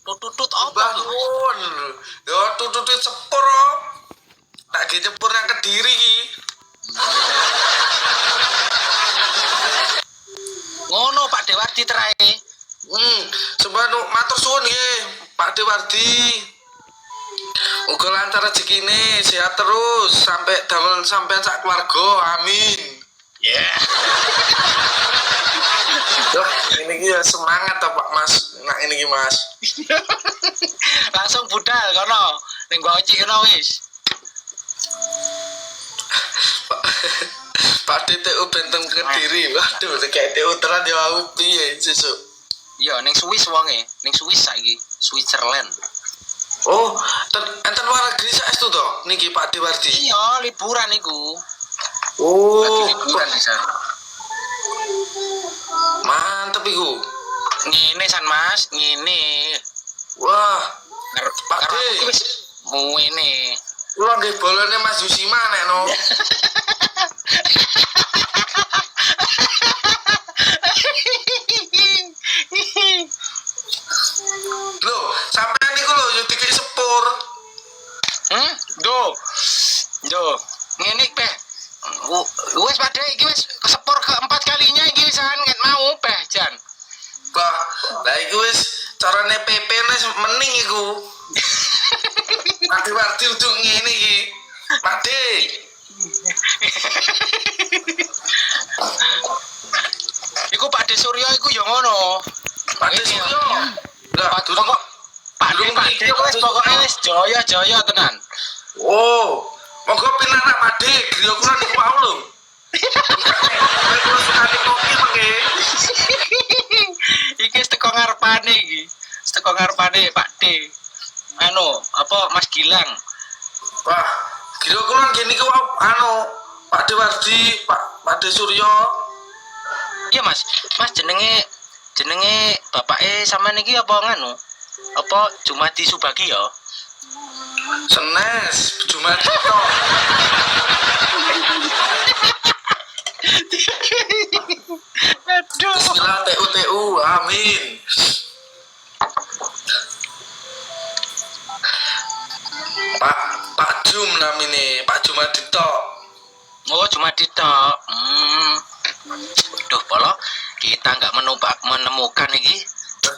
Tutut apa? Bangun. Yo tutut sepur. Tak ge cepur nang Kediri iki. Ngono Pak Dewardi terae. Sembah matur suwun nggih Pak Dewardi. Uga lancar rezekine, sehat terus sampai damel sampean sak keluarga. Amin. Ya. Wah, ini ki ya semangat ta Pak Mas. Nah ini ki Mas. Langsung budal kono. Ning gua oci kono wis. Pak DTU Benteng Kediri. Waduh, kayak DTU tenan ya aku piye sesuk. Iya, ning Swiss wonge, ning Swiss saiki, Switzerland. Oh, enten luar negeri saestu to niki Pak Dewardi. Iya, liburan iku. Oh, Lagi liburan di sana. mantep iku. Ngene san Mas, ngene. Wah, Pak Karo D. aku wis ngene. Kula nggih bolone Mas Yusima nek no. Loh, sampean niku lho yo dikek sepur. Do. Ngene iki, Peh. Wis padhe iki wis sepur keempat kalinya iki wisan ket mau, Peh, Jan. Bah, lah iku wis carane PP wis mening iku. Pak Dewardi udah ngene iki. Pak D. Iku Pak De Suryo iku yo ngono. Pak D Suryo. Lah, durung Pak De wis pokoke wis jaya-jaya tenan. Oh, monggo pinarak Pak D, griya kula niku wau lho. Kula sekali kopi mengke. Iki wis teko ngarepane iki. Wis teko ngarepane Pak D. Anu, apa Mas Gilang. Wah, griya kula nggih niku wau anu Pak Dewardi, Pak D Suryo. Iya Mas, Mas jenenge bapake sampean iki apa nganu? Apa Jumadi Subagi ya? Senes, Jumadi to. Aduh. Bismillah TU, amin. Pak Jum namine, Pak Jumadi to. Oh, Jumadi tok. Duh, polo kita nggak menemukan iki.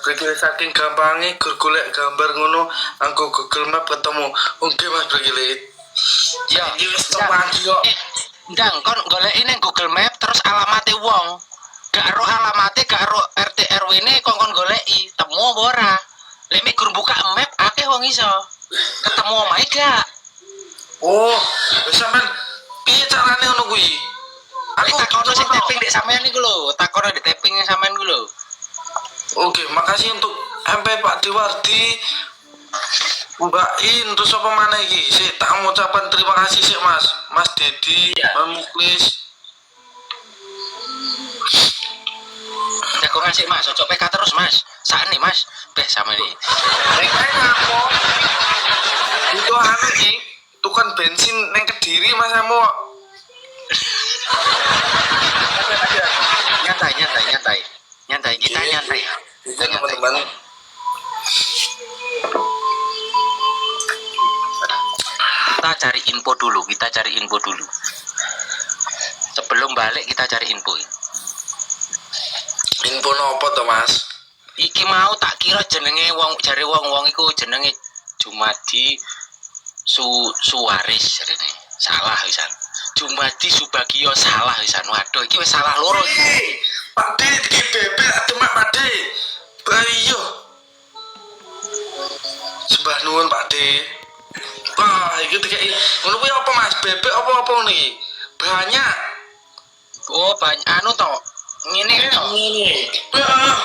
Bergile saking gampangnya golek gambar ngono anggo Google Map ketemu. Oke Mas Bergile. Ya, iki wis canggih kok. Ndang kon goleki ning Google Map terus alamate wong. Gak ero alamate, gak ero RT RW-ne kon goleki, temu apa ora? Lek mek gur buka map akeh wong iso. Ketemu omahe gak? Oh, wis sampean piye carane ngono kuwi? Aku takono sing tapping dek sampean niku lho, takono di tapping sampean niku lho. Oke, makasih untuk MP Pak Dewardi. Mbak In, terus apa mana iki? Sik tak ngucapkan terima kasih sik Mas. Mas Dedi, Mas Muklis. Jago ngasih Mas, ojo PK terus Mas. Sakne Mas, beh sama iki. Nek apa? Itu aneh iki. Tukang bensin neng Kediri Mas Amo. Nyantai, kita nyantai. Kita teman-teman. Kita cari info dulu. Sebelum balik kita cari info. Info nopo to Mas? Iki mau tak kira jenenge wong jare wong iku jenenge Jumadi Suwaris rene. Salah wisan. Jumadi Subagio salah wisan. Waduh iki wis salah loro iki. Pak D iki bebek demak Pak D. Bayo. Sembah nuwun Pak D. Wah, iki dikeki. Ngono kuwi apa Mas? Bebek apa niki? Banyak. Oh, banyak anu to. Ngene to. Wah.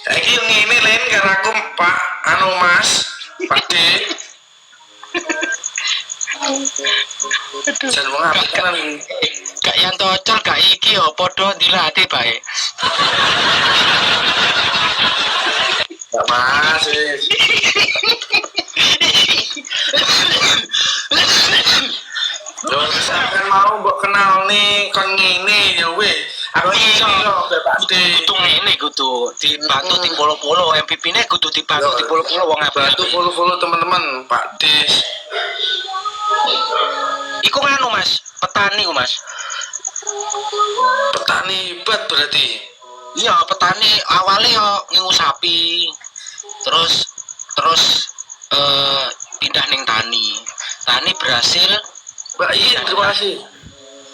Saiki yo ngene len karo aku Pak anu Mas. Pak D. Jan wong apik tenan iki. Gak yang tocol gak iki yo padha dilatih bae. Gak Mas. Yo sampean mau mbok kenal nih kon ngene ya weh. Aku iso Pak De. Kudu ngene kudu dibantu di polo-polo MPP-ne kudu dibantu di polo-polo wong Bantu apik. follow-follow teman-teman Pak Des. Iku nganu Mas, petani ku Mas. Petani hebat berarti. Iya, petani awalnya yo ngingu sapi. Terus terus pindah ning tani. Tani berhasil Mbak Iin, terima kasih.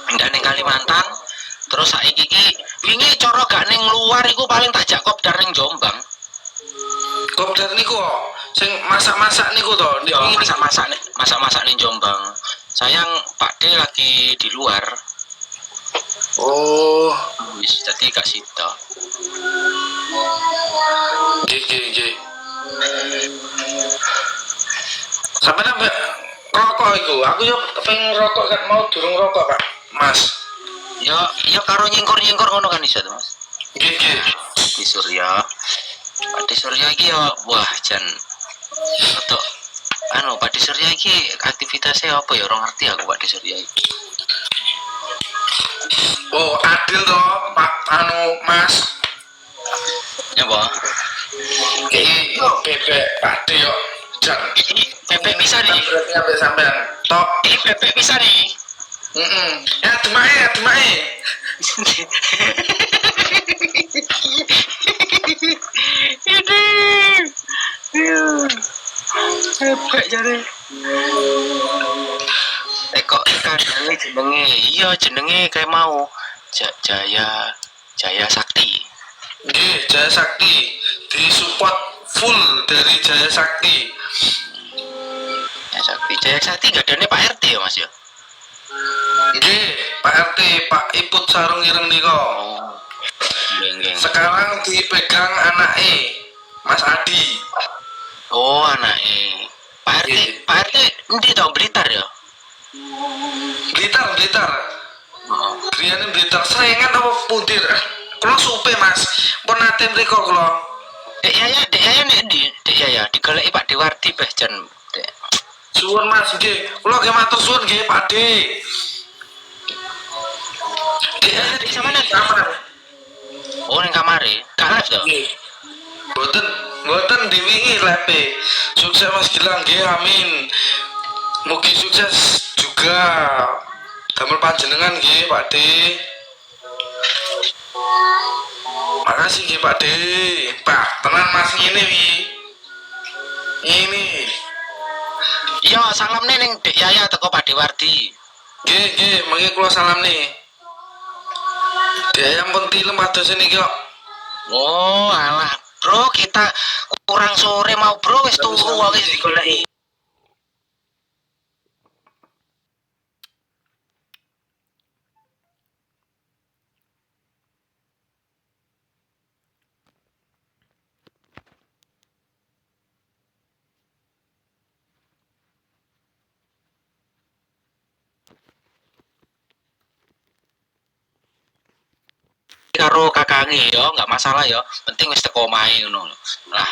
pindah ning Kalimantan. Terus saiki iki wingi cara gak ning luar iku paling tak jak kopdar ning Jombang. Kopdar niku kok sing masak-masak niku to. Yo masak-masak ning Jombang. Sayang Pak D lagi di luar. Oh, Wis dadi gak sida. nggih. Sampai nambah rokok iku. Aku yo pengen rokok kan mau durung rokok, Pak. Mas. Yo karo nyingkur-nyingkur ngono kan iso to, Mas. Nggih. Di Surya. Pak D Surya iki yo wah jan untuk Pak D Surya iki aktivitasnya apa ya orang ngerti aku Pak D Surya iki. Oh, adil toh, Pak Mas. Ya, Bo. Iki bebek Pak D yo. Jan. Bebek bisa nih. Berarti sampai sampean. Top. Ini bebek bisa nih. Ya demake. Bebek jare. Kok ikan jenenge iya jenenge kayak mau Jaya Sakti. Nggih, Jaya Sakti disupport full dari Jaya Sakti. Jaya Sakti gak adane Pak RT ya Mas ya? Nggih, Pak RT, Pak Iput Sarung Ireng nika. Oh. Nggih. Sekarang dipegang anake, Mas Adi. Oh, anake. Pak RT endi to Blitar ya? Blitar. Oh. Griyane Blitar serengan apa puntir? Kula supe, Mas. Pun nate mriko kula. Dek Yaya nek endi? Dek Yaya digoleki Pak Dewarti beh jan. Dek. Suwun Mas nggih. Kula nggih matur suwun nggih Pak De. Di mana? Kamar. Oh, ning kamare. Gak live to? Nggih. Mboten diwingi lepe. Sukses Mas Gilang nggih, amin. Mugi sukses juga. Damel panjenengan nggih, Pak De. Makasih nggih, Pak De. Pak, tenan Mas ngene wi. Ini. Iya, salamne ning Dek Yaya teko Pak Dewarti. Nggih, mangke kula salam nih. Dia yang pentilem adosen iki kok. Oh, alah, Bro, kita kurang sore mau Bro wis turu wae wis digoleki. Karo kakange yo, enggak masalah yo. Penting wis teko omahe ngono. Lah,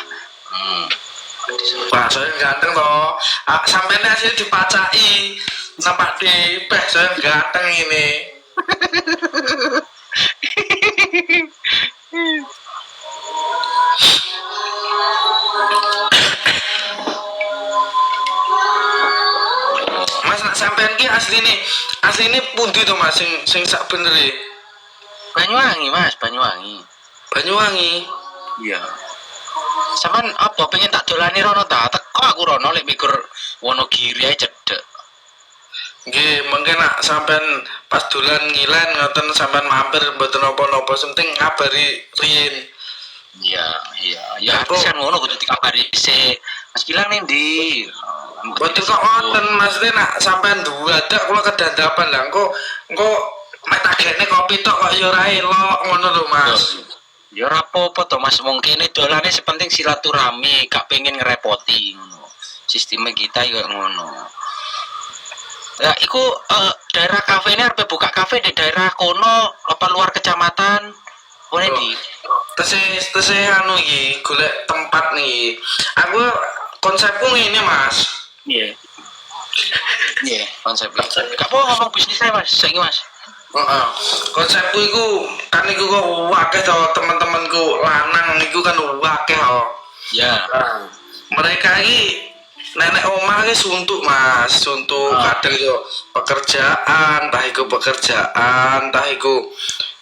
Pak, saya ganteng toh. Sampai hasil dipacai. Nampak di saya ganteng ini. Mas nak sampean ki asli nih pundi to Mas sing sak benere. Banyuwangi, Mas, Banyuwangi. Banyuwangi. Iya. Sampeyan apa pengen tak dolani rono ta? Teko aku rono lek mikir Wonogiri ae cedek. Nggih, mungkin nak sampean pas dolan ngilen ngoten sampean mampir mboten napa-napa, penting ngabari riyin. Iya. Ya aku kan ngono kudu dikabari sik. Mas Gilang ning ndi? Mboten kok ngoten, maksudnya nak sampean duwadak kula kedandapan lah engko mek tagene kopi tok kok ya ora elok ngono lho Mas. Ya ora apa-apa to Mas, mungkin dolane sepenting silaturahmi, gak pengen ngerepoti ngono. Sistemnya kita ya ngono. Ya iku daerah kafe ini arep buka kafe di daerah kono apa luar kecamatan? Kono ndi? Tese anu iki golek tempat nih. Aku konsepku ngene Mas. Iya. Iya, konsep. Gak apa ngomong bisnis ae Mas, saiki Mas. Heeh. Konsepku iku kan iku kok akeh to teman-temanku lanang iku kan akeh to. Ya. Nah, mereka ini nenek omah ini suntuk mas, suntuk kadang yo pekerjaan, entah iku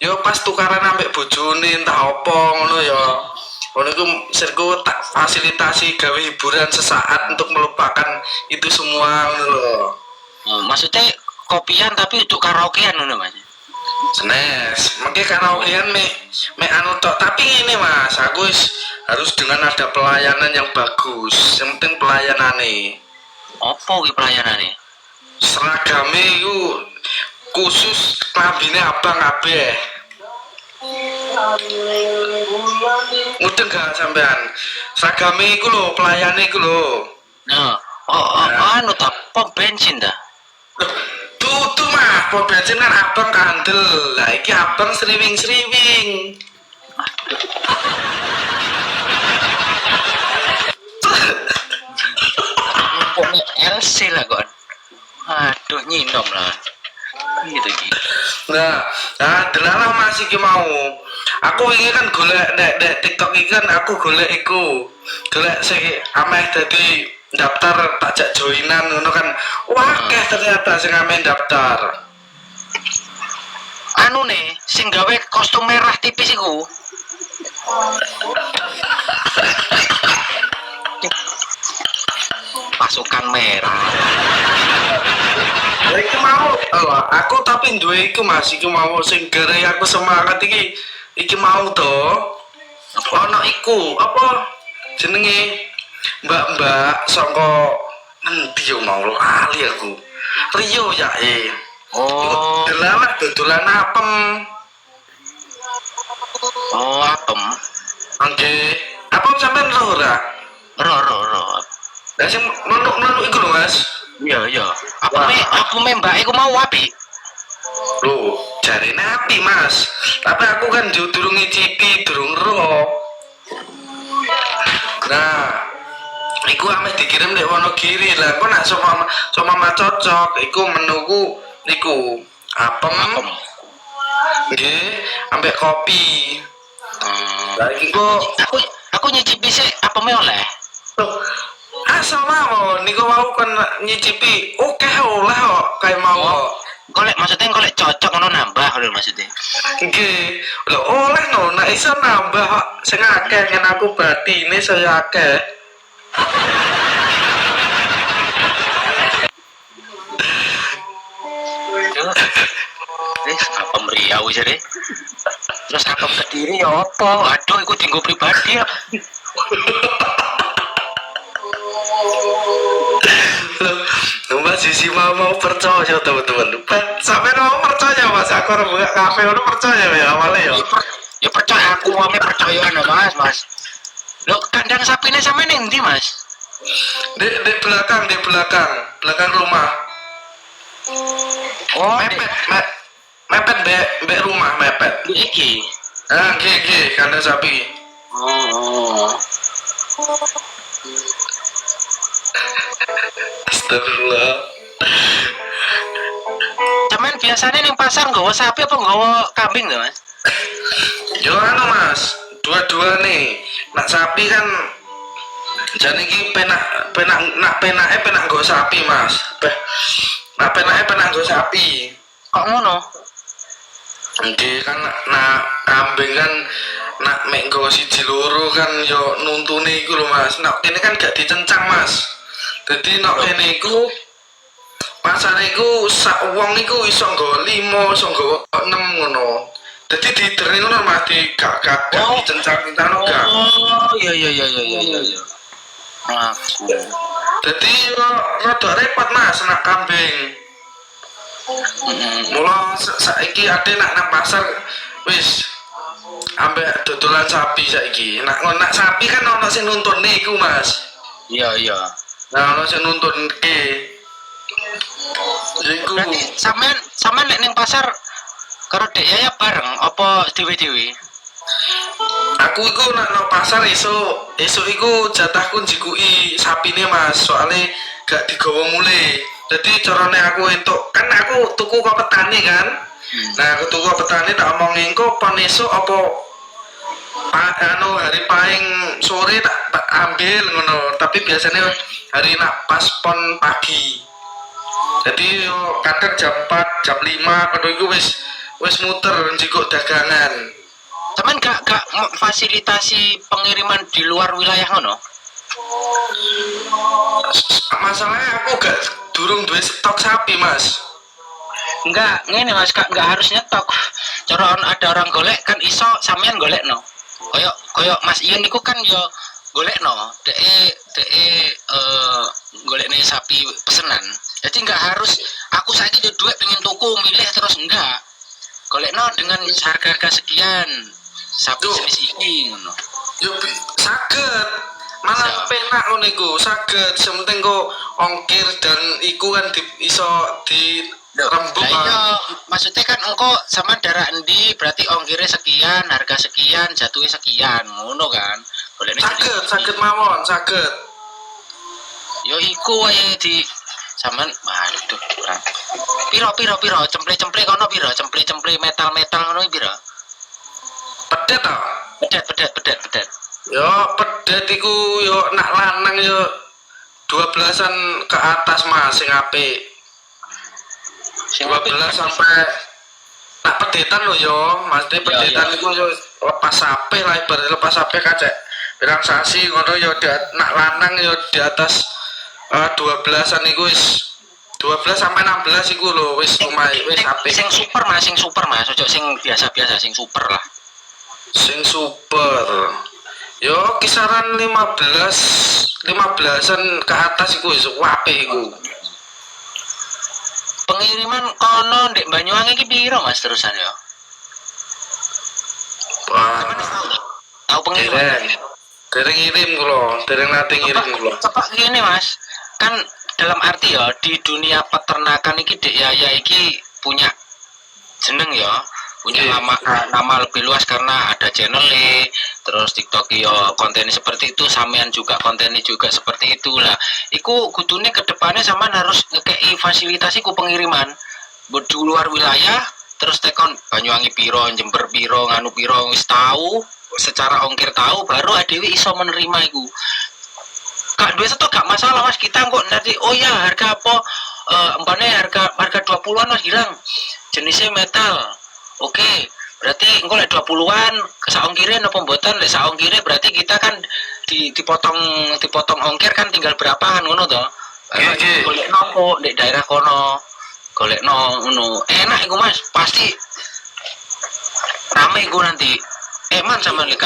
yo pas tukaran ambek bojone entah opo ngono yo. Ngono iku sirku tak fasilitasi gawe hiburan sesaat untuk melupakan itu semua ngono lho. Maksudnya kopian tapi untuk karaokean ngono Mas. Senes, mungkin karaokean me anu tok, tapi ini mas, aku harus dengan ada pelayanan yang bagus. Yang penting pelayanane. Opo ki pelayanane? Seragame itu khusus klambine abang kabeh. Mudeng gak sampean? Seragame iku lho, pelayane iku lho. Nah, anu ta pom bensin dah. Tuh mah, pom bensin kan abang kandel. Lah iki abang sriwing-sriwing. Pokoknya LC lah kon. Aduh nyinom lah. Gitu gitu. Nah, delalah Mas iki mau. Aku ingin kan golek dek TikTok iki kan aku golek iku. Golek sing ameh dadi daftar pajak joinan ngono kan. Wah, akeh ternyata sing ameh daftar. Anu nih, sing gawe kostum merah tipis iku. Pasukan merah. Lah iki mau, aku tapi duwe iku Mas, iku mau sing gere aku semangat iki mau to. Ono iku, apa jenenge? Mbak-mbak saka endi yo mau lali aku. Rio ya Oh, delalah dodolan apem. oh apem. Nggih. Apa sampean lho ora? Ro. Lah sing menuk-menuk iku lho Mas. Iya iya. Apa me mbak iku mau apik? Loh, jarine api Mas. Tapi aku kan durung ngicipi, durung ro. Nah, iku ameh dikirim nek Wonogiri. Lah kok nak sama cocok, iku menuku niku apem. Nggih, ambek kopi. Lah iki kok Aku nyicipi sih apa me oleh? loh, asal mawon niku mau kan nyicipi. Oke oleh kok kayak mau. Golek maksudnya golek cocok ngono nambah lho maksudnya. Nggih. Lho oleh no, nek iso nambah kok sing akeh yen aku batine saya akeh. Apa meriau sih deh? Terus apa kediri ya apa? Aduh, ikut tinggal pribadi ya. Mbak Sisi mau percaya teman-teman. Sampai mau percaya Mas, aku orang buka kafe udah percaya ya awalnya ya. Ya percaya aku, ame percaya mas. Lo kandang sapinya sama nanti mas? Di belakang rumah. Oh, Mepet be rumah mepet. iki. Ah, nggih, kandang sapi. Oh. Astagfirullah. Cuman biasanya nih pasar nggawa sapi apa nggawa kambing tuh mas? Yo anu Mas, dua-dua nih. Nak sapi kan jan iki penake penak nggo sapi Mas. Nak penake penak nggo sapi. Kok ngono? Nggih kan nak kambing kan nak mek nggo siji loro kan yo nuntune iku lho Mas. Nak kene kan gak dicencang Mas. Dadi nak kene iku pasar iku sak wong iku iso nggo 5, iso nggo 6 ngono. Dadi diterni ngono Mas gak dicencang-cencang gak. Oh, iya. Aku. Dadi rada repot Mas nak kambing. Mula saiki ade nak nang pasar wis ambek dodolan sapi saiki. Nak sapi kan ono sing nuntune iku Mas. Iya. Nah ono sing nuntunke. Iku Berarti sampean nek ning pasar karo Dek Yaya bareng apa dewe-dewe? aku iku nak nang pasar esuk iku jatahku njikuki sapine Mas. Soale gak digawa mulai. Jadi carane aku entuk kan aku tuku kok petani kan. Nah, ketua petani tak omong engko pon esuk apa hari paling sore tak ambil ngono, tapi biasanya hari nak pas pon pagi. Jadi yo kadang jam 4, jam 5 ngono iku wis muter njikuk dagangan. Teman gak fasilitasi pengiriman di luar wilayah ngono? Masalahnya aku gak durung duwe stok sapi, Mas. Enggak, ngene Mas, enggak harus nyetok. Cara ada orang golek kan iso sampean golekno. Koyok Mas Ion niku kan yo golekno, golekne sapi pesenan. Jadi enggak harus aku saiki duwe duit pengen tuku milih terus enggak. Golekno dengan harga sekian. Sapi jenis iki ngono. Yo saged. Malah penak ngono iku, saged. Sementing kok ongkir dan iku kan iso di rembuk. Iya, maksudnya kan engko sama darah endi berarti ongkirnya sekian, harga sekian, jatuhnya sekian, ngono kan. Boleh saged mawon, saged. Yo iku wae di sampean waduh kurang. Piro cemple kono piro? Cemple metal ngono piro? Pedet to? Pedet. Yo pedet iku yo nak lanang yo 12-an ke atas Mas sing apik. 12 sampai nak pedetan lo yo, maksudnya pedetan itu yo lepas sapi lah, ibarat lepas sapi kacek bilang sasi ngono yo nak lanang yo di atas 12-an iku wis 12 sampai 16 iku lho wis lumayan wis apik. Sing super Mas, ojo sing biasa, sing super lah. Sing super. Yo kisaran 15-an ke atas iku wis apik iku. Pengiriman kono ndek Banyuwangi iki piro Mas terusan yo? Wah. Tahu pengiriman? Dereng ngirim kula, dereng nate ngirim kula. Cepak gini Mas, kan dalam arti ya di dunia peternakan iki Dek Yaya iki punya jeneng ya, punya nama lebih luas karena ada channel terus TikTok yo kontennya seperti itu, sampean juga kontennya juga seperti itulah. Iku kudune kedepannya sama harus ngekei fasilitas iku pengiriman di luar wilayah, terus tekon Banyuwangi piro, Jember piro, nganu piro wis tahu secara ongkir tahu baru adewi iso menerima iku. Kak duwe setok gak masalah Mas, kita kok nanti oh ya harga apa umpamane harga 20-an Mas hilang jenisnya metal. Oke, berarti engko lek 20-an sak ongkire napa mboten? Lek sak ongkire berarti kita kan dipotong ongkir kan tinggal berapaan ngono to. Golek nopo di daerah kono. Golekno ngono. Enak iku Mas, pasti rame iku nanti. Eman sampean lek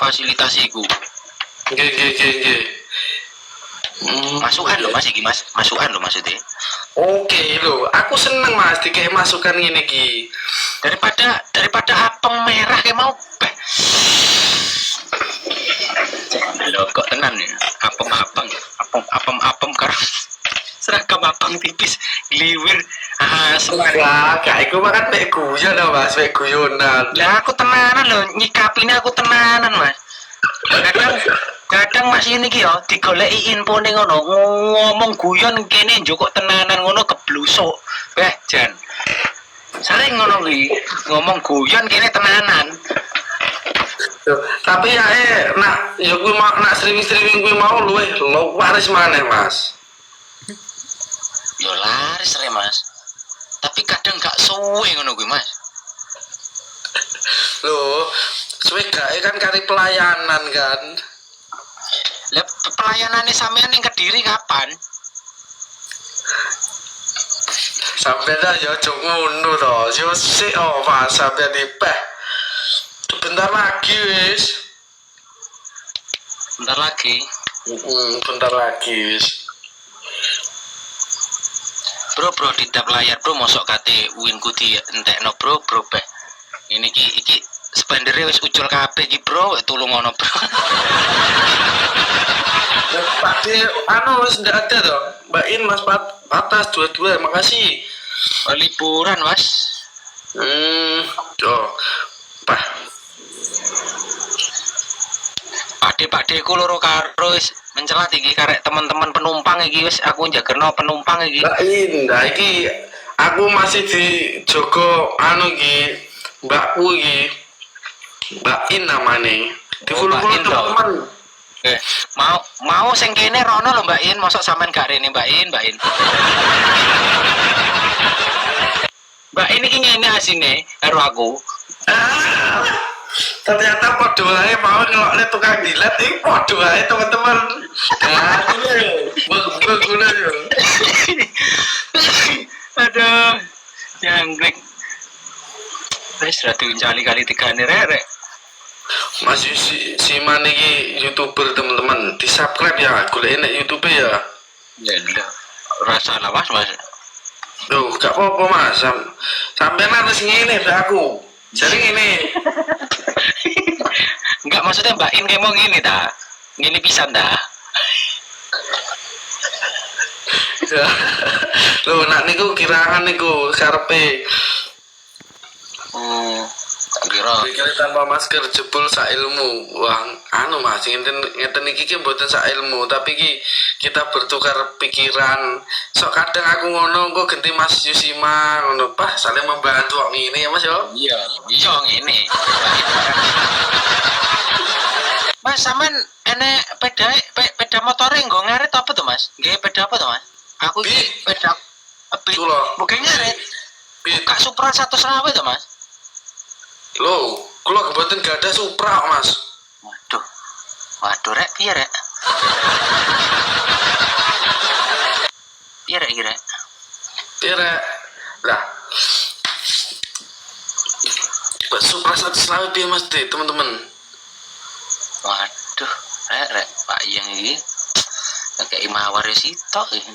fasilitas iku. Nggih. Masukan lho Mas iki Mas, masukan lho maksudnya. Oke lho, aku seneng Mas dikei masukan ngene iki. Daripada apem merah kayak mau lho kok tenan ya apem karo seragam apem tipis gliwir Wah, gak iku makan mek guyon to Mas, mek guyonan. Lah aku tenanan lho, nyikapine aku tenanan Mas. Kadang Mas ini ki yo digoleki infone ngono, ngomong guyon kene njukuk tenanan ngono keblusuk. Jan. Sering ngono kuwi, ngomong guyon kene tenanan. Tapi ya nak ya kuwi nak streaming kuwi mau luwih waris maneh Mas. Yo laris re Mas. Tapi kadang gak suwe ngono kuwi Mas. Loh, suwe gak kan kari pelayanan kan. Lah pelayanane sampean ning Kediri kapan? Sampai dah ya ngono to. Yo sik Mas sampai dipeh. Bentar lagi wis. Bentar lagi. Bentar lagi wis. Bro ditap layar bro mosok kate winku di entekno bro beh. Ini iki spendere wis ucul kabeh iki bro, tulung ngono bro. Pak anu wis ndak ada to. Mbak In Mas Patas dua-dua, makasih. Liburan Mas. Pak. Pakde ku loro karo wis mencelat iki karek teman-teman penumpang iki wis aku njageno penumpang iki. Mbak In, nah iki aku masih di Joko anu iki mbakku iki Mbak In namanya di Oh, follow Mbak In, toh. teman-teman. Mau sing kene rono lho Mbak In, mosok sampean gak rene Mbak In. Mbak In iki ngene asine karo aku. Ternyata podo ae mau ngelokne tukang dilat iki podo ae teman-teman. Nah, guna yo. Aduh, jangkrik. Wis ra diuncali kali 3 rek. Mas si Man iki YouTuber teman-teman, di-subscribe ya, golek nek YouTube ya. Ya lho, rasa lah Mas. Loh, gak apa-apa Mas. Sampeyan harus ngene mbak aku. Jadi ngene. Enggak maksudnya Mbak In kayak mau ngene ta. Ngene pisan ta. Loh, nak niku kiraan niku karepe. Kira Pikir tanpa masker jebol sak ilmu. Wah, anu Mas, ngeten iki ki mboten sak ilmu, tapi ki kita bertukar pikiran. Sok kadang aku ngono, kok ganti Mas Yusima ngono, Pak, saling membantu kok ngene ya Mas yo. iya ngene. Mas sampean enek peda motore nggo ngarit apa tuh Mas? Nggih peda apa tuh Mas? Aku iki Beat. peda beat. Tuh loh. Bukan ngarit. Beat. Kak Supra 100 rawe tuh Mas. Loh, kula kebetulan gak ada Supra Mas. Waduh rek, piye rek? Piye rek iki rek? Kira lah. Supra 100 lawe piye Mas deh, teman-teman. Waduh, rek Pak Yang iki kayak mawar sitok iki.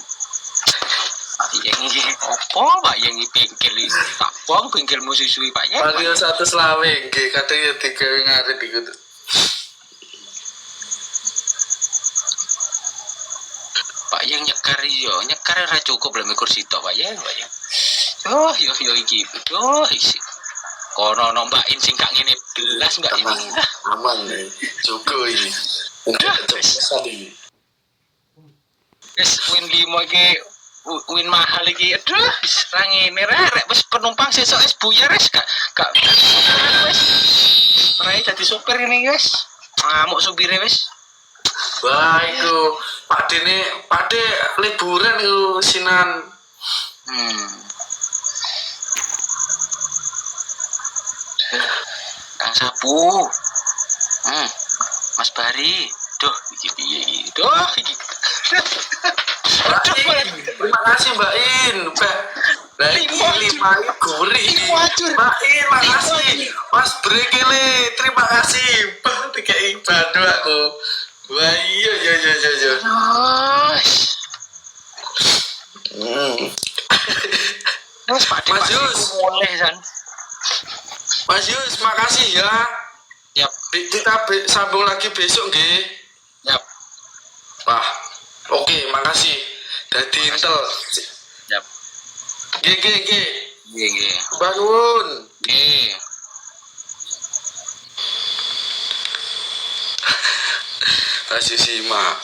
Pak Yang iki opo Pak Yang iki bengkel iki? Tak bong bengkel musuh-suwi Pak Yang. Panggil 100 lawe nggih, kadang ya digawe ngarit iku. Pak Yang nyekar ora cukup lho kursi tok Pak Yang. Yo iki. Isi. Kono Mbak In sing gak ngene belas Mbak ini. Aman nih, cukup ini. Wis win 5 iki win mahal iki. Aduh, wis ra ngene rek wis penumpang sesuk wis buyar wis gak wis. Rai dadi sopir ini guys. Ngamuk supire wis. Baikku, Pak De liburan iku sinan. Kang Sapu. Mas Bari. Duh, iki piye iki? Duh, iki. Terima kasih Mbak In. Mbak lima gurih. Mbak In, makasih. Mas Brekele, terima kasih. Dikai bandu aku. Wah iya. Mas Pak Mas Yus. Boleh san. Mas Yus, makasih ya. Yap. Kita sambung lagi besok nggih. Yap. Wah, oke, makasih. Dadi intel. Yap. Nggih. Nggih. Bangun. Nggih. Masih simak.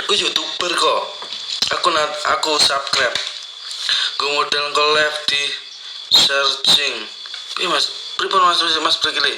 Aku YouTuber kok. Aku subscribe. Gue model collab di searching. Mas, pripun Mas Brekele?